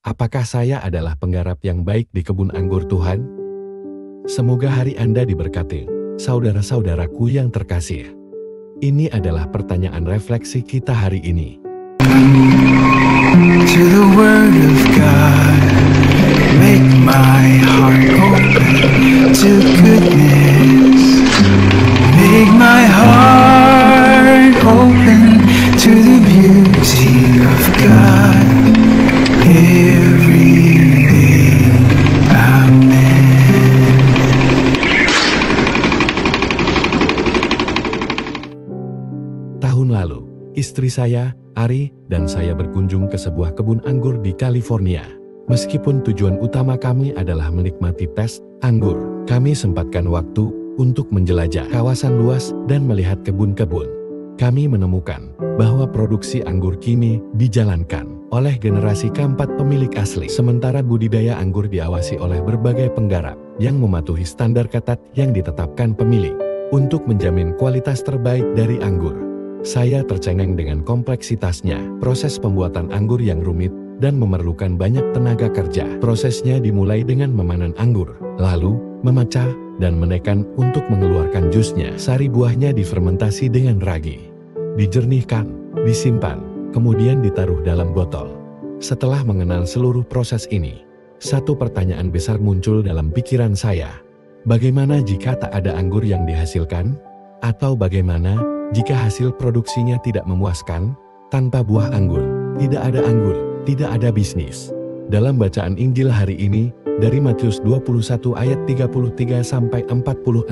Apakah saya adalah penggarap yang baik di kebun anggur Tuhan? Semoga hari Anda diberkati, saudara-saudaraku yang terkasih. Ini adalah pertanyaan refleksi kita hari ini. To the word of God, make my heart open to goodness. Make my heart open to the beauty of God. Every day, amen. Tahun lalu, istri saya, Ari, dan saya berkunjung ke sebuah kebun anggur di California. Meskipun tujuan utama kami adalah menikmati tes anggur, kami sempatkan waktu untuk menjelajah kawasan luas dan melihat kebun-kebun. Kami menemukan bahwa produksi anggur kini dijalankan oleh generasi keempat pemilik asli, sementara budidaya anggur diawasi oleh berbagai penggarap yang mematuhi standar ketat yang ditetapkan pemilik untuk menjamin kualitas terbaik dari anggur. Saya tercengang dengan kompleksitasnya, proses pembuatan anggur yang rumit dan memerlukan banyak tenaga kerja. Prosesnya dimulai dengan memanen anggur, lalu memecah dan menekan untuk mengeluarkan jusnya. Sari buahnya difermentasi dengan ragi, dijernihkan, disimpan, kemudian ditaruh dalam botol. Setelah mengenal seluruh proses ini, satu pertanyaan besar muncul dalam pikiran saya. Bagaimana jika tak ada anggur yang dihasilkan? Atau bagaimana jika hasil produksinya tidak memuaskan? Tanpa buah anggur, tidak ada anggur, tidak ada bisnis. Dalam bacaan Injil hari ini, dari Matius 21 ayat 33 sampai 46,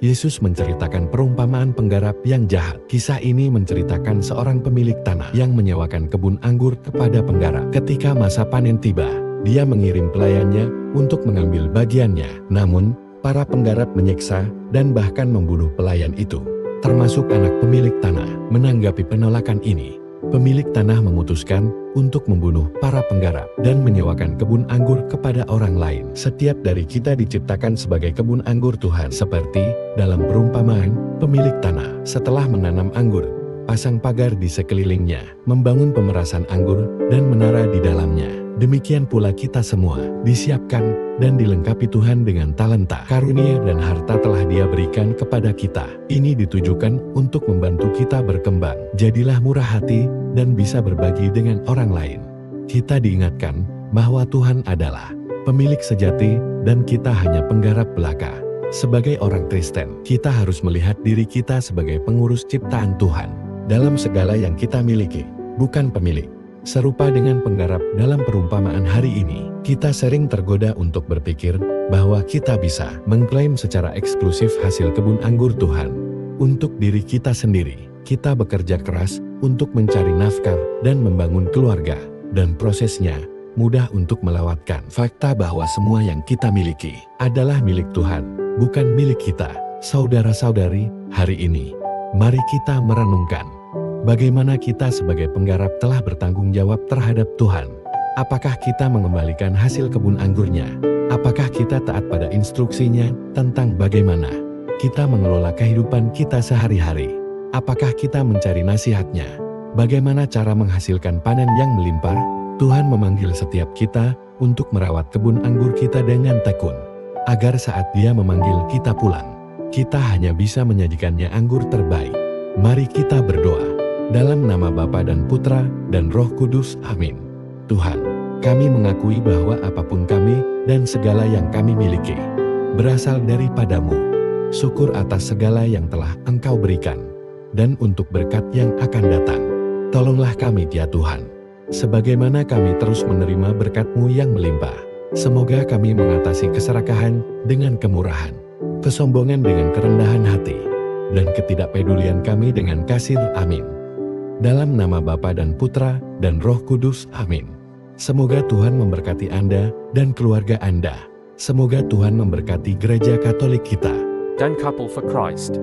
Yesus menceritakan perumpamaan penggarap yang jahat. Kisah ini menceritakan seorang pemilik tanah yang menyewakan kebun anggur kepada penggarap. Ketika masa panen tiba, dia mengirim pelayannya untuk mengambil bagiannya. Namun, para penggarap menyiksa dan bahkan membunuh pelayan itu, termasuk anak pemilik tanah. Menanggapi penolakan ini, pemilik tanah memutuskan untuk membunuh para penggarap dan menyewakan kebun anggur kepada orang lain. Setiap dari kita diciptakan sebagai kebun anggur Tuhan, seperti dalam perumpamaan pemilik tanah. Setelah menanam anggur, pasang pagar di sekelilingnya, membangun pemerasan anggur dan menara di dalamnya. Demikian pula kita semua disiapkan dan dilengkapi Tuhan dengan talenta, karunia dan harta telah Dia berikan kepada kita. Ini ditujukan untuk membantu kita berkembang. Jadilah murah hati dan bisa berbagi dengan orang lain. Kita diingatkan bahwa Tuhan adalah pemilik sejati dan kita hanya penggarap belaka. Sebagai orang Kristen, kita harus melihat diri kita sebagai pengurus ciptaan Tuhan dalam segala yang kita miliki, bukan pemilik. Serupa dengan penggarap dalam perumpamaan hari ini, kita sering tergoda untuk berpikir bahwa kita bisa mengklaim secara eksklusif hasil kebun anggur Tuhan untuk diri kita sendiri. Kita bekerja keras untuk mencari nafkah dan membangun keluarga, dan prosesnya mudah untuk melewatkan fakta bahwa semua yang kita miliki adalah milik Tuhan, bukan milik kita. Saudara-saudari, hari ini, mari kita merenungkan bagaimana kita sebagai penggarap telah bertanggung jawab terhadap Tuhan. Apakah kita mengembalikan hasil kebun anggurnya? Apakah kita taat pada instruksinya tentang bagaimana kita mengelola kehidupan kita sehari-hari? Apakah kita mencari nasihatnya? Bagaimana cara menghasilkan panen yang melimpah? Tuhan memanggil setiap kita untuk merawat kebun anggur kita dengan tekun, agar saat Dia memanggil kita pulang, kita hanya bisa menyajikannya anggur terbaik. Mari kita berdoa. Dalam nama Bapa dan Putra dan Roh Kudus, amin. Tuhan, kami mengakui bahwa apapun kami dan segala yang kami miliki berasal daripada-Mu. Syukur atas segala yang telah Engkau berikan dan untuk berkat yang akan datang. Tolonglah kami ya Tuhan, sebagaimana kami terus menerima berkat-Mu yang melimpah. Semoga kami mengatasi keserakahan dengan kemurahan, kesombongan dengan kerendahan hati, dan ketidakpedulian kami dengan kasih, amin. Dalam nama Bapa dan Putra dan Roh Kudus, amin. Semoga Tuhan memberkati Anda dan keluarga Anda. Semoga Tuhan memberkati Gereja Katolik kita dan Couple for Christ.